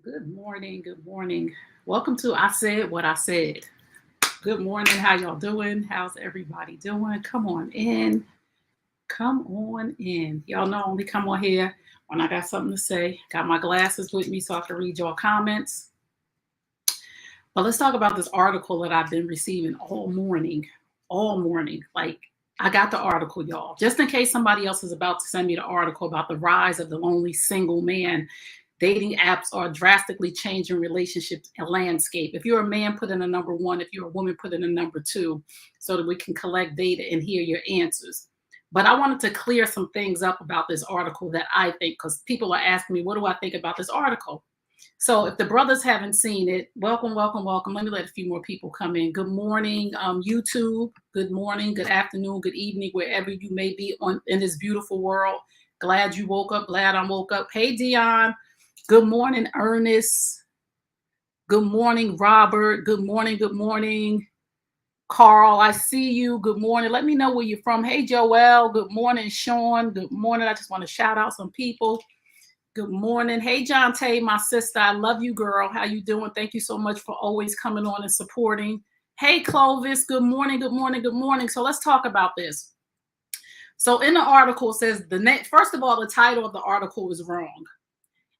Good morning. Good morning. Welcome to I Said What I Said. Good morning. How y'all doing? How's everybody doing? Come on in. Come on in. Y'all know I only come on here when I got something to say. Got my glasses with me so I can read your comments. But let's talk about this article that I've been receiving all morning. All morning. Like, I got the article, y'all. Just in case somebody else is about to send me the article about the rise of the lonely single man. Dating apps are drastically changing relationships and landscape. If you're a man, put in a number one. If you're a woman, put in a number two so that we can collect data and hear your answers. But I wanted to clear some things up about this article that I think, because people are asking me, what do I think about this article? So if the brothers haven't seen it, welcome, welcome, welcome. Let me let a few more people come in. Good morning, YouTube. Good morning, good afternoon, good evening, wherever you may be on in this beautiful world. Glad you woke up. Glad I woke up. Hey, Dion. Good morning, Ernest. Good morning, Robert. Good morning, good morning. Carl, I see you. Good morning. Let me know where you're from. Hey, Joel. Good morning, Sean. Good morning. I just want to shout out some people. Good morning. Hey, John Tay, my sister. I love you, girl. How you doing? Thank you so much for always coming on and supporting. Hey, Clovis. Good morning, good morning, good morning. So let's talk about this. So in the article, it says first of all, the title of the article is wrong.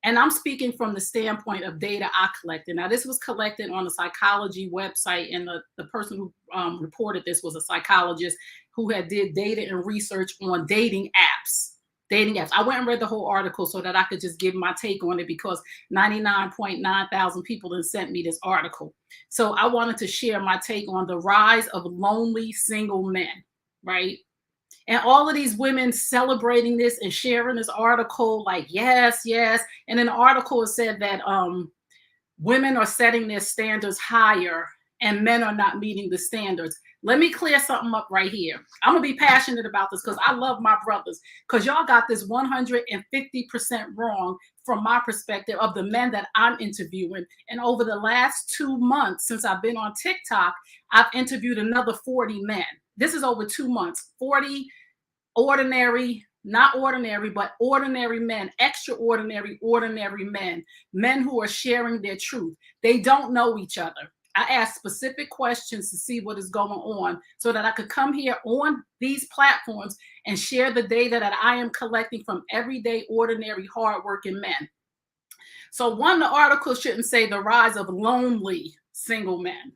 And I'm speaking from the standpoint of data I collected. Now, this was collected on a psychology website, and the person who reported this was a psychologist who had did data and research on dating apps. Dating apps. I went and read the whole article so that I could just give my take on it because 99.9 thousand people have sent me this article. So I wanted to share my take on the rise of lonely single men, right? And all of these women celebrating this and sharing this article, like, yes, yes. And in the article, it said that women are setting their standards higher and men are not meeting the standards. Let me clear something up right here. I'm going to be passionate about this because I love my brothers, because y'all got this 150% wrong from my perspective of the men that I'm interviewing. And over the last 2 months since I've been on TikTok, I've interviewed another 40 men. This is over 2 months, 40 ordinary, not ordinary, but ordinary men, extraordinary, ordinary men, men who are sharing their truth. They don't know each other. I asked specific questions to see what is going on so that I could come here on these platforms and share the data that I am collecting from everyday, ordinary, hardworking men. So one, the article shouldn't say the rise of lonely single men.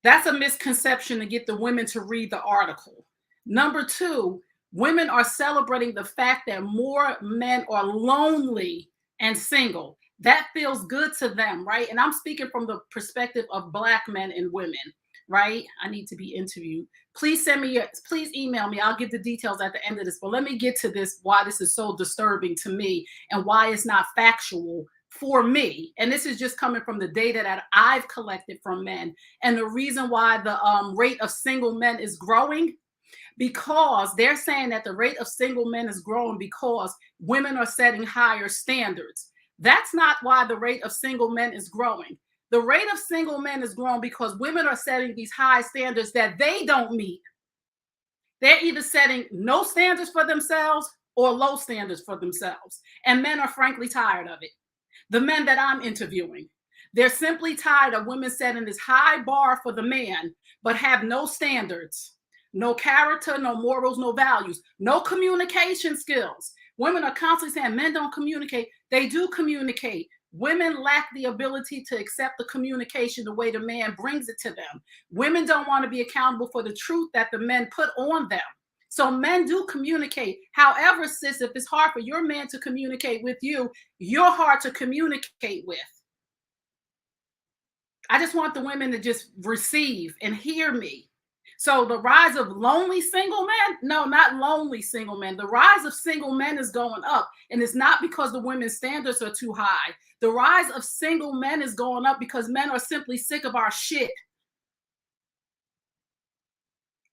That's a misconception to get the women to read the article. Number two, women are celebrating the fact that more men are lonely and single. That feels good to them, right? And I'm speaking from the perspective of Black men and women, right? I need to be interviewed. Please please email me. I'll give the details at the end of this. But let me get to this, why this is so disturbing to me and why it's not factual for me. And this is just coming from the data that I've collected from men. And the reason why the rate of single men is growing, because they're saying that the rate of single men is growing because women are setting higher standards. That's not why the rate of single men is growing. The rate of single men is growing because women are setting these high standards that they don't meet. They're either setting no standards for themselves or low standards for themselves. And men are frankly tired of it. The men that I'm interviewing, they're simply tired of women setting this high bar for the man, but have no standards, no character, no morals, no values, no communication skills. Women are constantly saying men don't communicate. They do communicate. Women lack the ability to accept the communication the way the man brings it to them. Women don't want to be accountable for the truth that the men put on them. So men do communicate. However, sis, if it's hard for your man to communicate with you, you're hard to communicate with. I just want the women to just receive and hear me. So the rise of lonely single men, no, not lonely single men. The rise of single men is going up. And it's not because the women's standards are too high. The rise of single men is going up because men are simply sick of our shit.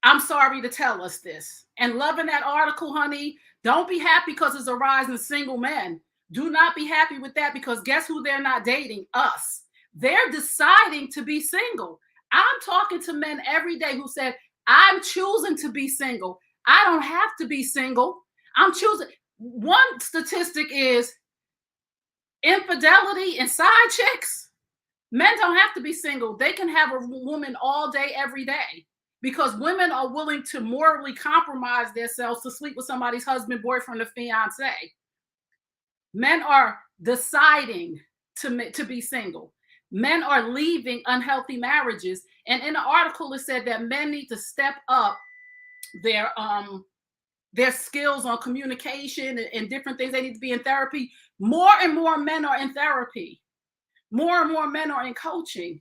I'm sorry to tell us this. And loving that article, honey, don't be happy because it's a rise in single men. Do not be happy with that, because guess who they're not dating? Us. They're deciding to be single. I'm talking to men every day who said, I'm choosing to be single. I don't have to be single. I'm choosing. One statistic is Infidelity and side chicks. Men don't have to be single. They can have a woman all day, every day, because women are willing to morally compromise themselves to sleep with somebody's husband, boyfriend, or fiance. Men are deciding to be single. Men are leaving unhealthy marriages. And in the article, it said that men need to step up their skills on communication and different things. They need to be in therapy. More and more men are in therapy. More and more men are in coaching.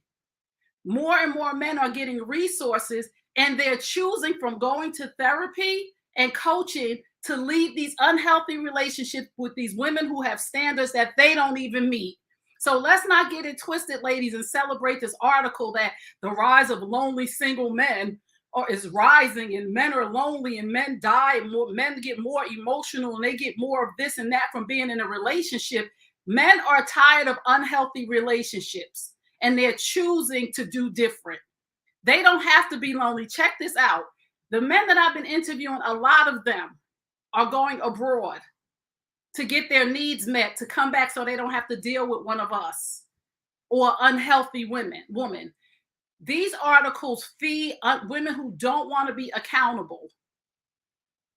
More and more men are getting resources, and they're choosing from going to therapy and coaching to leave these unhealthy relationships with these women who have standards that they don't even meet. So let's not get it twisted, ladies, and celebrate this article that the rise of lonely single men is rising, and men are lonely, and men die, and men get more emotional, and they get more of this and that from being in a relationship. Men are tired of unhealthy relationships, and they're choosing to do different. They don't have to be lonely. Check this out. The men that I've been interviewing, a lot of them are going abroad to get their needs met, to come back so they don't have to deal with one of us or unhealthy women. These articles feed women who don't want to be accountable.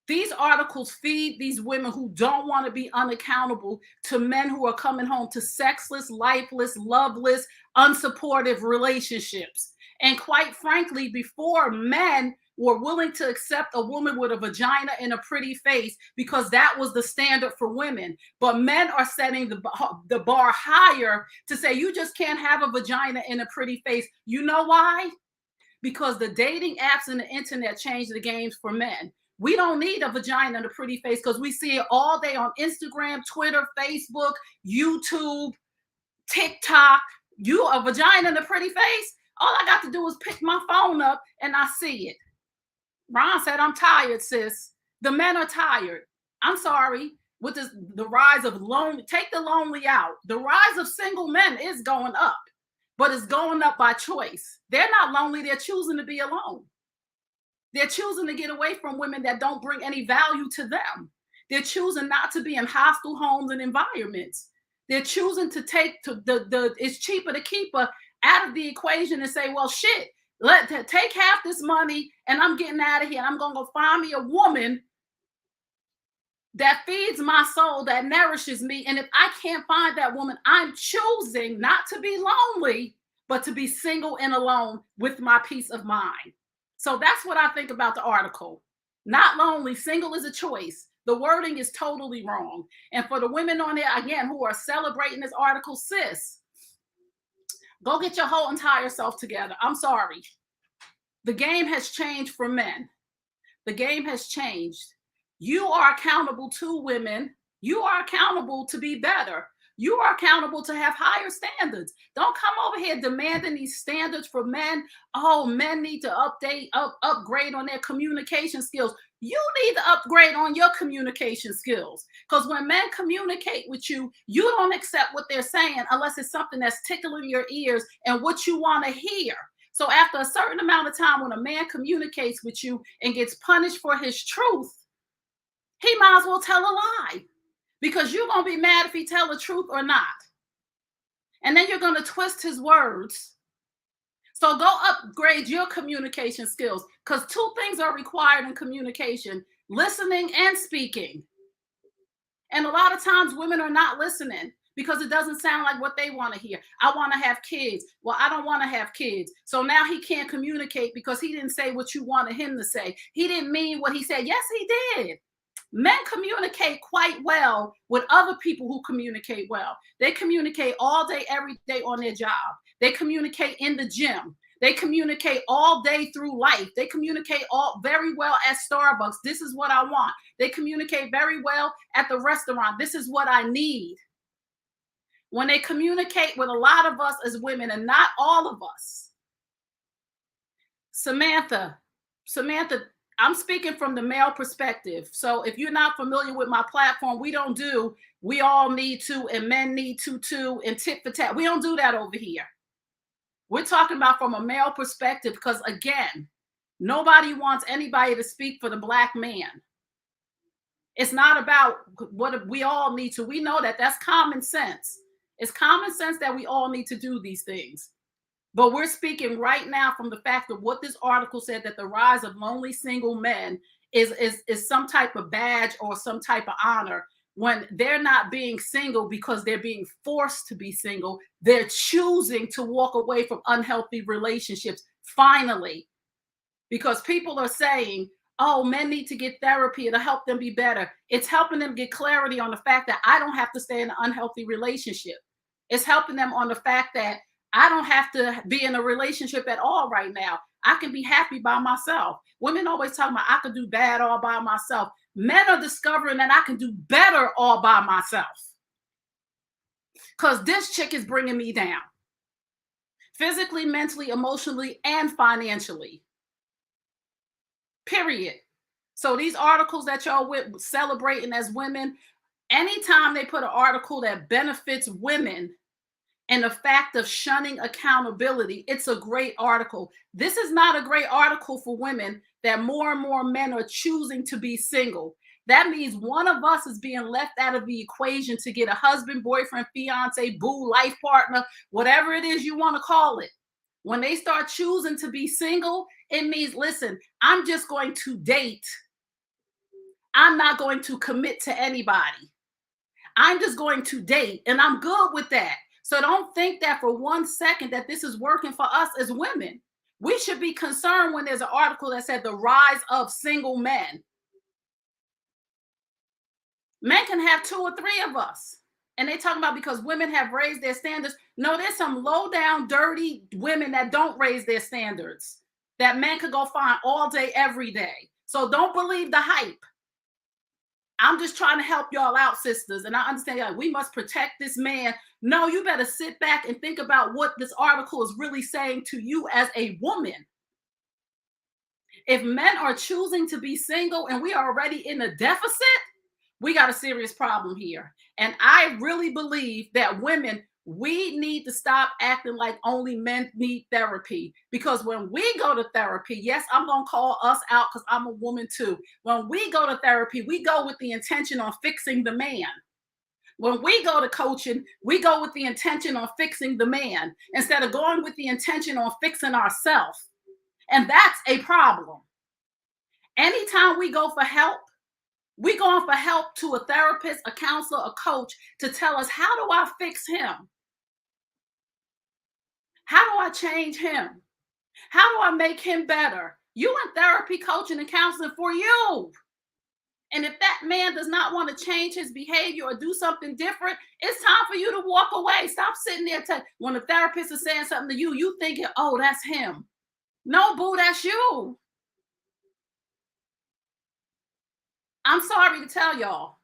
These articles feed these women who don't want to be unaccountable to men who are coming home to sexless, lifeless, loveless, unsupportive relationships. And quite frankly, before, men were willing to accept a woman with a vagina and a pretty face because that was the standard for women. But men are setting the bar higher to say, you just can't have a vagina and a pretty face. You know why? Because the dating apps and the internet changed the games for men. We don't need a vagina and a pretty face because we see it all day on Instagram, Twitter, Facebook, YouTube, TikTok. You a vagina and a pretty face? All I got to do is pick my phone up and I see it. Ron said, I'm tired, sis. The men are tired. I'm sorry. With the rise of lonely, take the lonely out. The rise of single men is going up, but it's going up by choice. They're not lonely. They're choosing to be alone. They're choosing to get away from women that don't bring any value to them. They're choosing not to be in hostile homes and environments. They're choosing to take it's cheaper to keep her out of the equation and say, well, shit, take half this money and I'm getting out of here. I'm going to go find me a woman that feeds my soul, that nourishes me. And if I can't find that woman, I'm choosing not to be lonely, but to be single and alone with my peace of mind. So that's what I think about the article. Not lonely, single is a choice. The wording is totally wrong. And for the women on there, again, who are celebrating this article, sis, go get your whole entire self together. I'm sorry. The game has changed for men. The game has changed. You are accountable to women. You are accountable to be better. You are accountable to have higher standards. Don't come over here demanding these standards for men. Oh, men need to upgrade on their communication skills. You need to upgrade on your communication skills. Because when men communicate with you, you don't accept what they're saying unless it's something that's tickling your ears and what you want to hear. So after a certain amount of time, when a man communicates with you and gets punished for his truth, he might as well tell a lie. Because you're going to be mad if he tell the truth or not. And then you're going to twist his words. So go upgrade your communication skills, because two things are required in communication: listening and speaking. And a lot of times women are not listening because it doesn't sound like what they want to hear. I want to have kids. Well, I don't want to have kids. So now he can't communicate because he didn't say what you wanted him to say. He didn't mean what he said. Yes, he did. Men communicate quite well with other people who communicate well. They communicate all day, every day on their job. They communicate in the gym. They communicate all day through life. They communicate very well at Starbucks. This is what I want. They communicate very well at the restaurant. This is what I need. When they communicate with a lot of us as women, and not all of us. Samantha, I'm speaking from the male perspective. So if you're not familiar with my platform, we all need to, and men need to too, and tit for tat. We don't do that over here. We're talking about from a male perspective, because again, nobody wants anybody to speak for the Black man. It's not about what we all need to. We know that that's common sense. It's common sense that we all need to do these things. But we're speaking right now from the fact of what this article said, that the rise of lonely single men is some type of badge or some type of honor, when they're not being single because they're being forced to be single. They're choosing to walk away from unhealthy relationships finally, because people are saying, oh, men need to get therapy to help them be better. It's helping them get clarity on the fact that I don't have to stay in an unhealthy relationship. It's helping them on the fact that I don't have to be in a relationship at all right now. I can be happy by myself. Women always talk about I can do bad all by myself. Men are discovering that I can do better all by myself, because this chick is bringing me down physically, mentally, emotionally, and financially. Period. So these articles that y'all celebrating as women, anytime they put an article that benefits women and the fact of shunning accountability, it's a great article. This is not a great article for women, that more and more men are choosing to be single. That means one of us is being left out of the equation to get a husband, boyfriend, fiance, boo, life partner, whatever it is you want to call it. When they start choosing to be single, it means, listen, I'm just going to date. I'm not going to commit to anybody. I'm just going to date, and I'm good with that. So don't think that for 1 second that this is working for us as women. We should be concerned when there's an article that said the rise of single men. Men can have 2 or 3 of us. And they talking about because women have raised their standards. No, there's some low down, dirty women that don't raise their standards, that men could go find all day, every day. So don't believe the hype. I'm just trying to help y'all out, sisters. And I understand y'all, we must protect this man. No, you better sit back and think about what this article is really saying to you as a woman. If men are choosing to be single and we are already in a deficit, we got a serious problem here. And I really believe that women, we need to stop acting like only men need therapy. Because when we go to therapy, yes, I'm going to call us out because I'm a woman too. When we go to therapy, we go with the intention on fixing the man. When we go to coaching, we go with the intention on fixing the man instead of going with the intention on fixing ourselves. And that's a problem. Anytime we go for help, we going for help to a therapist, a counselor, a coach to tell us, how do I fix him? How do I change him? How do I make him better? You in therapy, coaching, and counseling for you. And if that man does not want to change his behavior or do something different, it's time for you to walk away. Stop sitting there. When the therapist is saying something to you, you thinking, oh, that's him. No, boo, that's you. I'm sorry to tell y'all.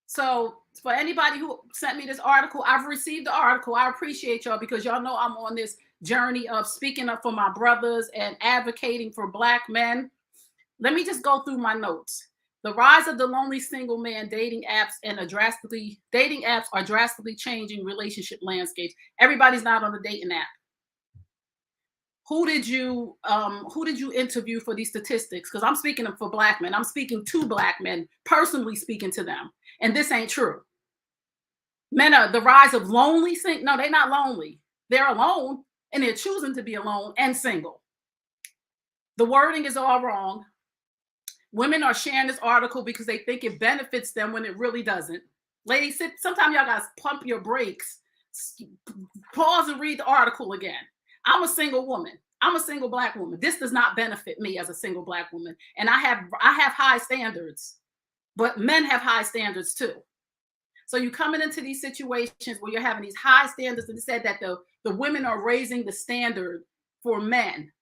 So for anybody who sent me this article, I've received the article. I appreciate y'all, because y'all know I'm on this journey of speaking up for my brothers and advocating for Black men. Let me just go through my notes. The rise of the lonely single man, dating apps are drastically changing relationship landscapes. Everybody's not on a dating app. Who did you interview for these statistics? Because I'm speaking for Black men. I'm speaking to Black men, personally speaking to them. And this ain't true. Men are the rise of lonely single. No, they're not lonely. They're alone, and they're choosing to be alone and single. The wording is all wrong. Women are sharing this article because they think it benefits them when it really doesn't. Ladies, sometimes y'all guys pump your brakes. Pause and read the article again. I'm a single woman. I'm a single Black woman. This does not benefit me as a single Black woman. And I have high standards, but men have high standards too. So you're coming into these situations where you're having these high standards, and it said that the women are raising the standard for men.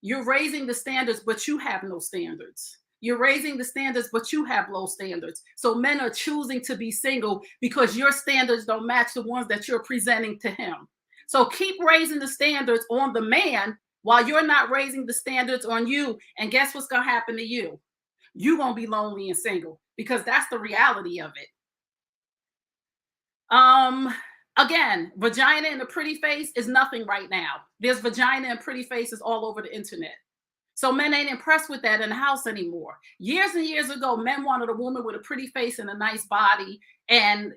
You're raising the standards, but you have no standards. You're raising the standards, but you have low standards. So men are choosing to be single because your standards don't match the ones that you're presenting to him. So keep raising the standards on the man while you're not raising the standards on you. And guess what's going to happen to you? You're going to be lonely and single, because that's the reality of it. Again, vagina and a pretty face is nothing right now. There's vagina and pretty faces all over the internet. So men ain't impressed with that in the house anymore. Years and years ago, men wanted a woman with a pretty face and a nice body. And,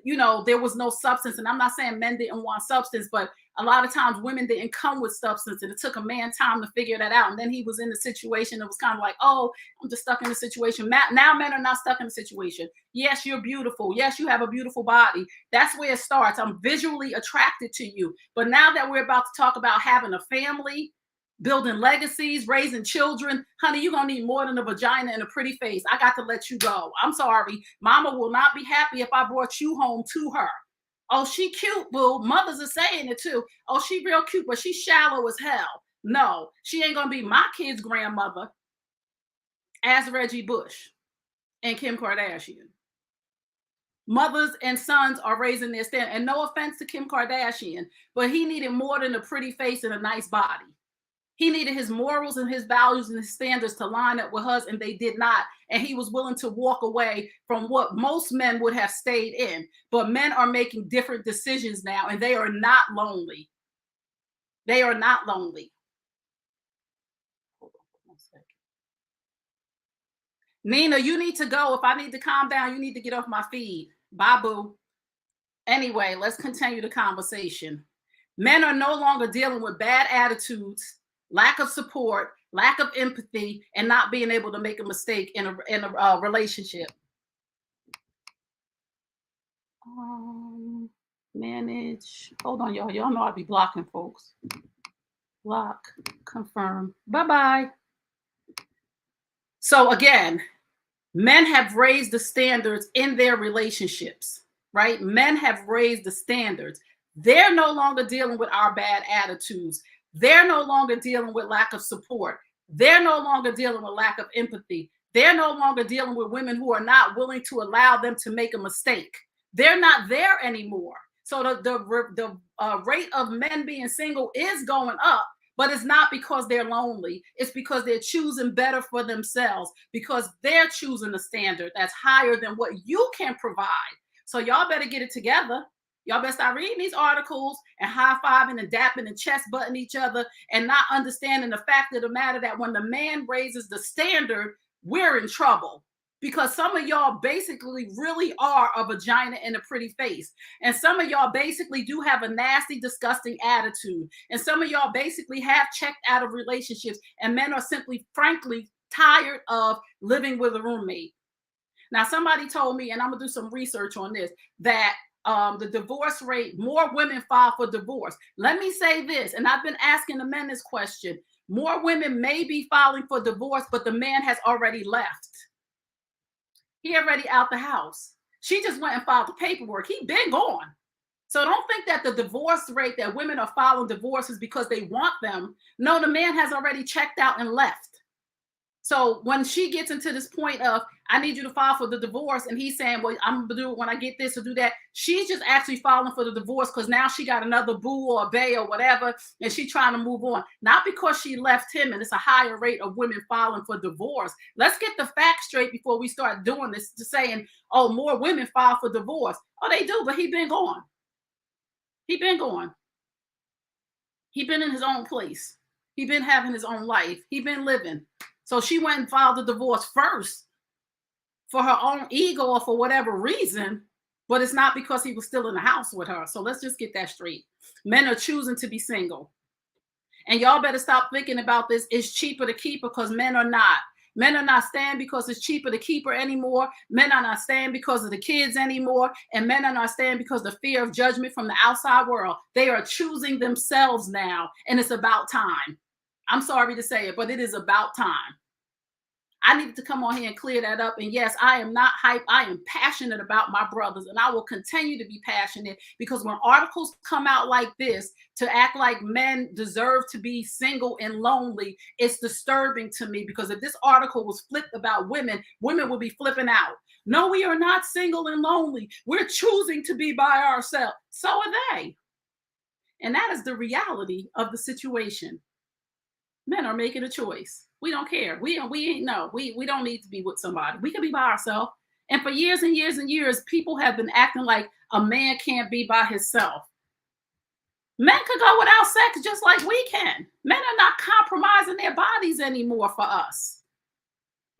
there was no substance. And I'm not saying men didn't want substance, but a lot of times women didn't come with substance. And it took a man time to figure that out. And then he was in the situation that was kind of like, oh, I'm just stuck in the situation. Now men are not stuck in the situation. Yes, you're beautiful. Yes, you have a beautiful body. That's where it starts. I'm visually attracted to you. But now that we're about to talk about having a family, building legacies, raising children, honey, you're going to need more than a vagina and a pretty face. I got to let you go. I'm sorry. Mama will not be happy if I brought you home to her. Oh, she cute, boo. Mothers are saying it too. Oh, she real cute, but she's shallow as hell. No, she ain't going to be my kid's grandmother as Reggie Bush and Kim Kardashian. Mothers and sons are raising their stand. And no offense to Kim Kardashian, but he needed more than a pretty face and a nice body. He needed his morals and his values and his standards to line up with hers, and they did not. And he was willing to walk away from what most men would have stayed in. But men are making different decisions now, and they are not lonely. They are not lonely. Hold on one second. Nina, you need to go. If I need to calm down, you need to get off my feed. Bye, boo. Anyway, let's continue the conversation. Men are no longer dealing with bad attitudes, lack of support, lack of empathy, and not being able to make a mistake in a relationship. Manage. Hold on, y'all. Y'all know I be blocking folks. Block. Confirm. Bye-bye. So again, men have raised the standards in their relationships, right? Men have raised the standards. They're no longer dealing with our bad attitudes. They're no longer dealing with lack of support. They're no longer dealing with lack of empathy. They're no longer dealing with women who are not willing to allow them to make a mistake. They're not there anymore. So the rate of men being single is going up, but it's not because they're lonely. It's because they're choosing better for themselves, because they're choosing a standard that's higher than what you can provide. So y'all better get it together. Y'all better start reading these articles and high-fiving and dapping and chest-butting each other and not understanding the fact of the matter that when the man raises the standard, we're in trouble. Because some of y'all basically really are a vagina and a pretty face. And some of y'all basically do have a nasty, disgusting attitude. And some of y'all basically have checked out of relationships. And men are simply, frankly, tired of living with a roommate. Now, somebody told me, and I'm going to do some research on this, that the divorce rate, more women file for divorce. Let me say this, and I've been asking the men this question. More women may be filing for divorce, but the man has already left. He already out the house. She just went and filed the paperwork. He been gone. So don't think that the divorce rate that women are filing divorces because they want them. No, the man has already checked out and left. So when she gets into this point of, I need you to file for the divorce, and he's saying, well, I'm going to do it when I get this or do that. She's just actually filing for the divorce because now she got another boo or a bae or whatever, and she's trying to move on. Not because she left him, and it's a higher rate of women filing for divorce. Let's get the facts straight before we start doing this, to saying, oh, more women file for divorce. Oh, they do, but he been gone. He been gone. He been in his own place. He been having his own life. He been living. So she went and filed the divorce first for her own ego or for whatever reason, but it's not because he was still in the house with her. So let's just get that straight. Men are choosing to be single. And y'all better stop thinking about this. It's cheaper to keep her, because men are not. Men are not staying because it's cheaper to keep her anymore. Men are not staying because of the kids anymore. And men are not staying because of the fear of judgment from the outside world. They are choosing themselves now, and it's about time. I'm sorry to say it, but it is about time. I needed to come on here and clear that up. And yes, I am not hype. I am passionate about my brothers, and I will continue to be passionate, because when articles come out like this to act like men deserve to be single and lonely, it's disturbing to me, because if this article was flipped about women, women would be flipping out. No, we are not single and lonely. We're choosing to be by ourselves. So are they. And that is the reality of the situation. Men are making a choice. We don't care. We don't need to be with somebody. We can be by ourselves. And for years and years and years, people have been acting like a man can't be by himself. Men could go without sex just like we can. Men are not compromising their bodies anymore for us.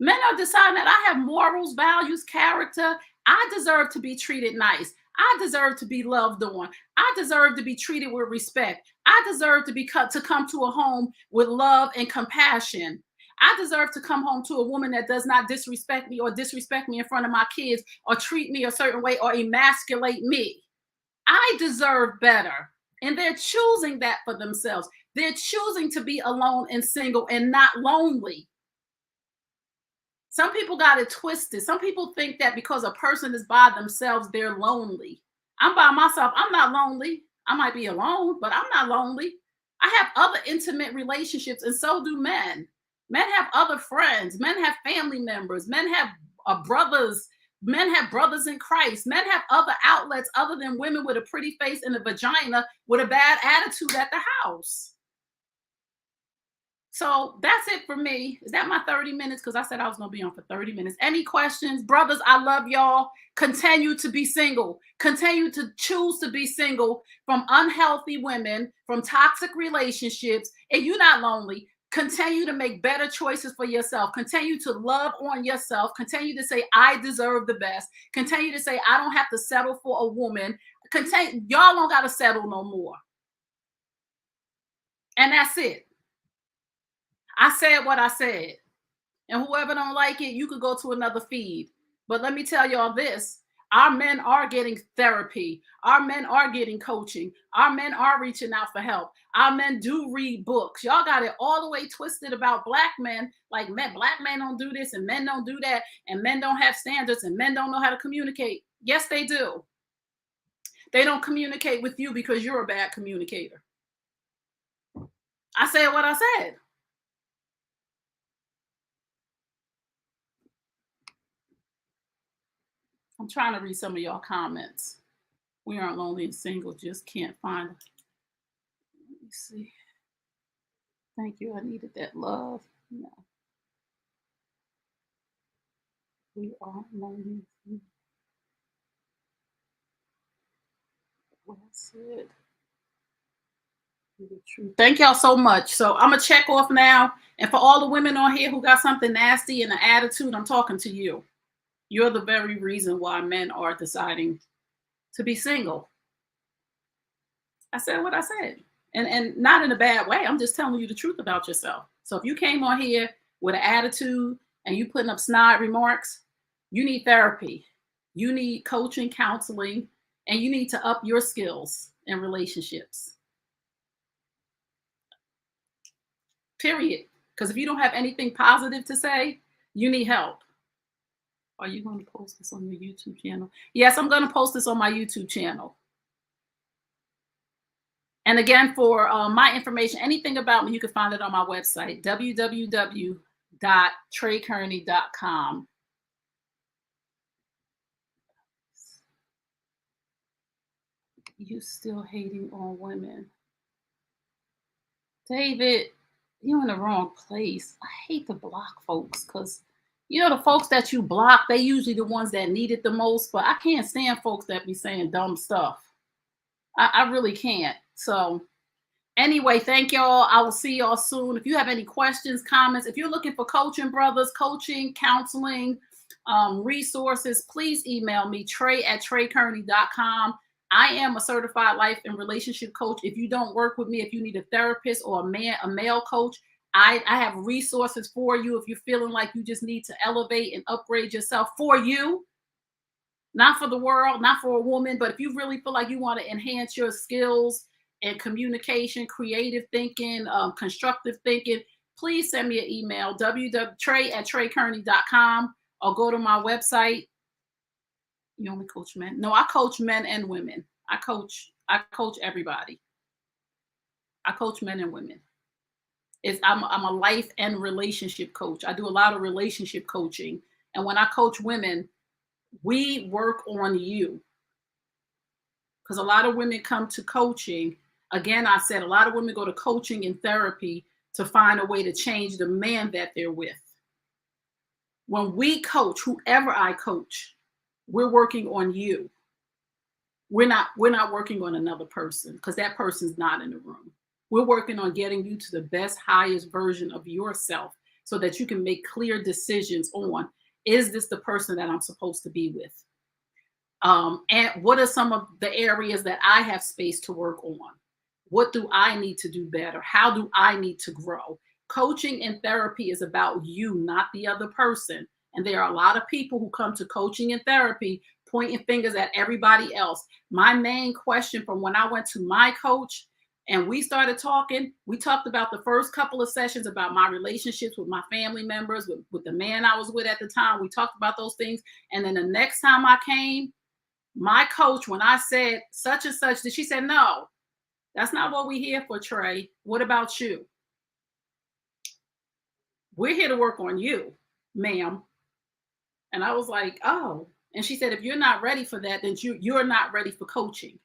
Men are deciding that I have morals, values, character. I deserve to be treated nice. I deserve to be loved on. I deserve to be treated with respect. I deserve to to come to a home with love and compassion. I deserve to come home to a woman that does not disrespect me or disrespect me in front of my kids or treat me a certain way or emasculate me. I deserve better. And they're choosing that for themselves. They're choosing to be alone and single and not lonely. Some people got it twisted. Some people think that because a person is by themselves, they're lonely. I'm by myself. I'm not lonely. I might be alone, but I'm not lonely. I have other intimate relationships, and so do men. Men have other friends. Men have family members. Men have brothers. Men have brothers in Christ. Men have other outlets other than women with a pretty face and a vagina with a bad attitude at the house. So that's it for me. Is that my 30 minutes? Because I said I was going to be on for 30 minutes. Any questions? Brothers, I love y'all. Continue to be single. Continue to choose to be single from unhealthy women, from toxic relationships. And you're not lonely. Continue to make better choices for yourself. Continue to love on yourself. Continue to say, I deserve the best. Continue to say, I don't have to settle for a woman. Y'all don't got to settle no more. And that's it. I said what I said. And whoever don't like it, you could go to another feed. But let me tell y'all this. Our men are getting therapy. Our men are getting coaching. Our men are reaching out for help. Our men do read books. Y'all got it all the way twisted about black men. Like black men don't do this and men don't do that. And men don't have standards and men don't know how to communicate. Yes, they do. They don't communicate with you because you're a bad communicator. I said what I said. I'm trying to read some of y'all comments. We aren't lonely and single, just can't find. Let me see. Thank you. I needed that love. No. We aren't lonely. Well said. Thank y'all so much. So I'm gonna check off now. And for all the women on here who got something nasty and an attitude, I'm talking to you. You're the very reason why men are deciding to be single. I said what I said. And not in a bad way. I'm just telling you the truth about yourself. So if you came on here with an attitude and you putting up snide remarks, you need therapy. You need coaching, counseling, and you need to up your skills in relationships. Period. Because if you don't have anything positive to say, you need help. Are you going to post this on your YouTube channel? Yes, I'm going to post this on my YouTube channel. And again, for my information, anything about me, you can find it on my website, www.treykearney.com. You still hating on women. David, you're in the wrong place. I hate to block folks because, you know, the folks that you block, they usually the ones that need it the most. But I can't stand folks that be saying dumb stuff. I really can't. So anyway, thank y'all. I will see y'all soon. If you have any questions, comments, if you're looking for coaching, brothers, coaching, counseling, resources, please email me, trey@treykearney.com. I am a certified life and relationship coach. If you don't work with me, if you need a therapist or a male coach, I have resources for you if you're feeling like you just need to elevate and upgrade yourself for you. Not for the world, not for a woman, but if you really feel like you want to enhance your skills and communication, creative thinking, constructive thinking, please send me an email, trey@treykearney.com, or go to my website. You only coach men? No, I coach men and women. I coach everybody. I coach men and women. I'm a life and relationship coach. I do a lot of relationship coaching. And when I coach women, we work on you. Because a lot of women come to coaching. Again, I said a lot of women go to coaching and therapy to find a way to change the man that they're with. When we coach, whoever I coach, we're working on you. We're not working on another person because that person's not in the room. We're working on getting you to the best, highest version of yourself so that you can make clear decisions on, is this the person that I'm supposed to be with? And what are some of the areas that I have space to work on? What do I need to do better? How do I need to grow? Coaching and therapy is about you, not the other person. And there are a lot of people who come to coaching and therapy pointing fingers at everybody else. My main question from when I went to my coach and we started talking, we talked about the first couple of sessions about my relationships with my family members, with the man I was with at the time. We talked about those things. And then the next time I came, my coach, when I said such and such, she said, no, that's not what we're here for, Trey. What about you? We're here to work on you, ma'am. And I was like, oh. And she said, if you're not ready for that, then you're not ready for coaching.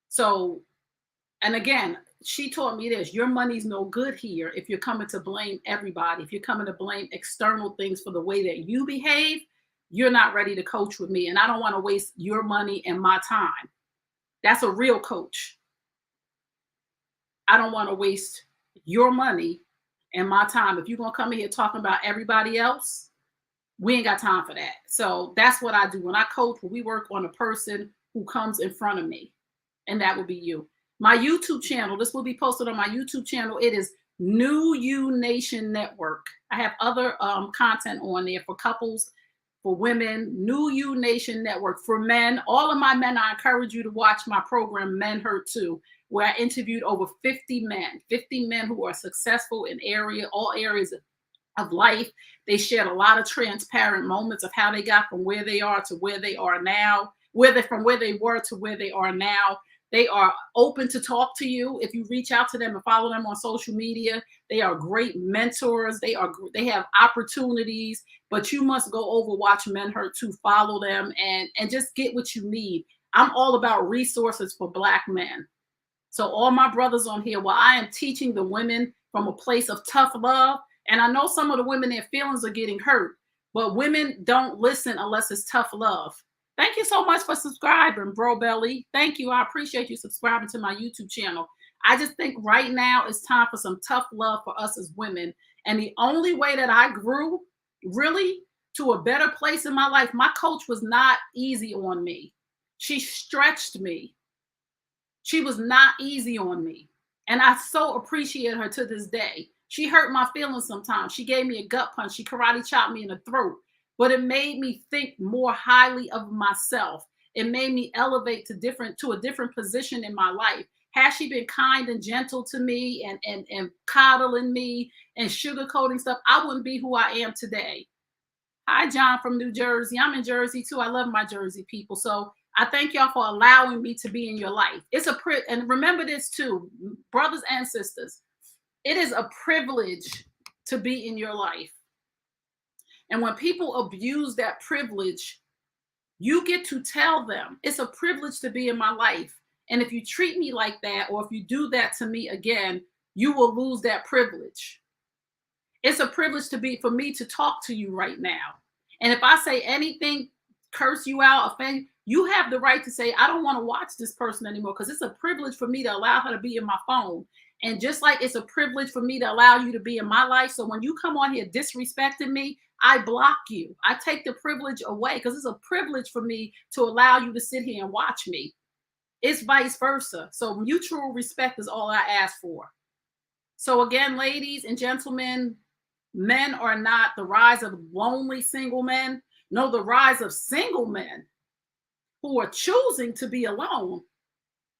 So, and again, she taught me this: your money's no good here if you're coming to blame everybody. If you're coming to blame external things for the way that you behave, you're not ready to coach with me. And I don't want to waste your money and my time. That's a real coach. I don't want to waste your money and my time. If you're going to come in here talking about everybody else, we ain't got time for that. So that's what I do. When I coach, when we work on a person who comes in front of me, and that will be you. My YouTube channel, this will be posted on my YouTube channel. It is New You Nation Network. I have other content on there for couples, for women, New You Nation Network. For men, all of my men, I encourage you to watch my program, Men Hurt Too, where I interviewed over 50 men who are successful in all areas of life. They shared a lot of transparent moments of how they got from where they are to where they are now, from where they were to where they are now. They are open to talk to you if you reach out to them and follow them on social media. They are great mentors. They have opportunities, but you must go over, watch Men Hurt Too, follow them, and just get what you need. I'm all about resources for Black men. So all my brothers on here, while I am teaching the women from a place of tough love, and I know some of the women, their feelings are getting hurt, but women don't listen unless it's tough love. Thank you so much for subscribing, Bro Belly. Thank you. I appreciate you subscribing to my YouTube channel. I just think right now it's time for some tough love for us as women. And the only way that I grew really to a better place in my life, my coach was not easy on me. She stretched me. She was not easy on me. And I so appreciate her to this day. She hurt my feelings sometimes. She gave me a gut punch. She karate chopped me in the throat. But it made me think more highly of myself. It made me elevate to a different position in my life. Had she been kind and gentle to me and coddling me and sugarcoating stuff, I wouldn't be who I am today. Hi, John from New Jersey. I'm in Jersey too. I love my Jersey people. So I thank y'all for allowing me to be in your life. And remember this too, brothers and sisters. It is a privilege to be in your life. And when people abuse that privilege, you get to tell them, it's a privilege to be in my life. And if you treat me like that, or if you do that to me again, you will lose that privilege. It's a privilege for me to talk to you right now. And if I say anything, curse you out, offend you, have the right to say, I don't want to watch this person anymore, because it's a privilege for me to allow her to be in my phone. And just like it's a privilege for me to allow you to be in my life. So when you come on here disrespecting me, I block you. I take the privilege away, because it's a privilege for me to allow you to sit here and watch me. It's vice versa. So mutual respect is all I ask for. So again, ladies and gentlemen, men are not the rise of lonely single men. No, the rise of single men who are choosing to be alone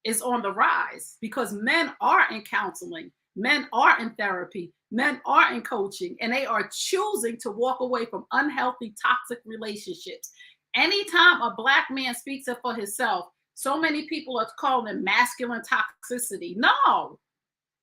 is on the rise, because men are in counseling, men are in therapy, men are in coaching, and they are choosing to walk away from unhealthy, toxic relationships. Anytime a Black man speaks up for himself, so many people are calling it masculine toxicity. No,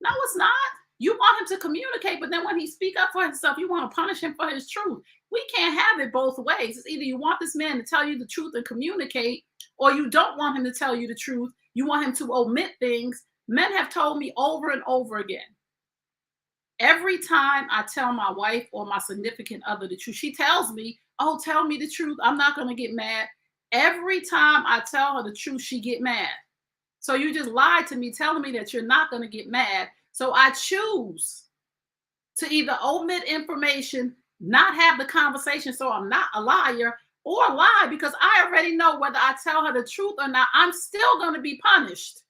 it's not. You want him to communicate, but then when he speaks up for himself, you want to punish him for his truth. We can't have it both ways. It's either you want this man to tell you the truth and communicate, or you don't want him to tell you the truth. You want him to omit things. Men have told me over and over again. Every time I tell my wife or my significant other the truth, she tells me, oh, tell me the truth. I'm not going to get mad. Every time I tell her the truth, she get mad. So you just lied to me, telling me that you're not going to get mad. So I choose to either omit information, not have the conversation so I'm not a liar, or lie because I already know whether I tell her the truth or not, I'm still going to be punished.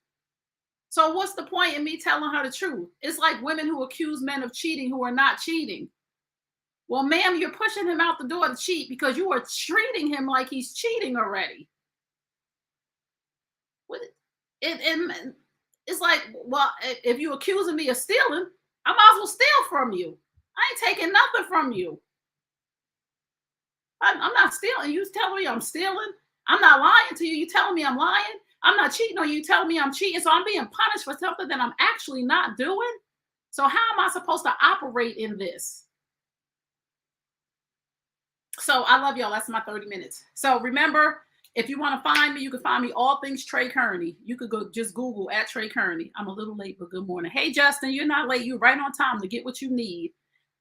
So what's the point in me telling her the truth? It's like women who accuse men of cheating who are not cheating. Well, ma'am, you're pushing him out the door to cheat because you are treating him like he's cheating already. It's like, well, if you accusing me of stealing, I might as well steal from you. I ain't taking nothing from you. I'm not stealing. You telling me I'm stealing? I'm not lying to you. You telling me I'm lying? I'm not cheating on you. You telling me I'm cheating. So I'm being punished for something that I'm actually not doing. So how am I supposed to operate in this? So I love y'all. That's my 30 minutes. So remember, if you want to find me, you can find me all things Trey Kearney. You could go just Google at Trey Kearney. I'm a little late, but good morning. Hey, Justin, you're not late. You're right on time to get what you need.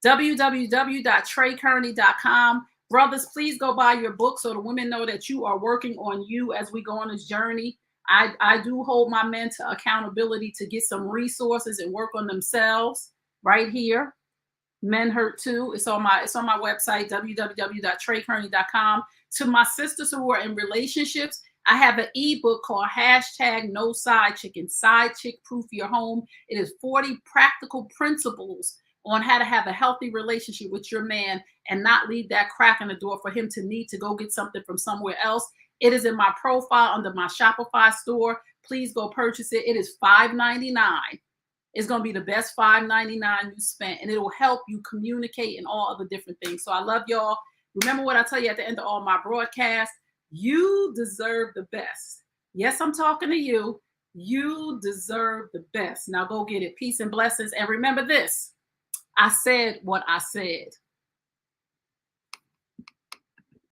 www.treykearney.com. Brothers, please go buy your book so the women know that you are working on you as we go on this journey. I do hold my men to accountability to get some resources and work on themselves right here. Men Hurt Too. It's on my website, www.treykearney.com. To my sisters who are in relationships, I have an ebook called #No Side Chicken, Side Chick Proof Your Home. It is 40 practical principles on how to have a healthy relationship with your man and not leave that crack in the door for him to need to go get something from somewhere else. It is in my profile under my Shopify store. Please go purchase it. It is $5.99. It's going to be the best $5.99 you spent, and it will help you communicate and all other different things. So I love y'all. Remember what I tell you at the end of all my broadcasts. You deserve the best. Yes, I'm talking to you. You deserve the best. Now go get it. Peace and blessings. And remember this. I said what I said.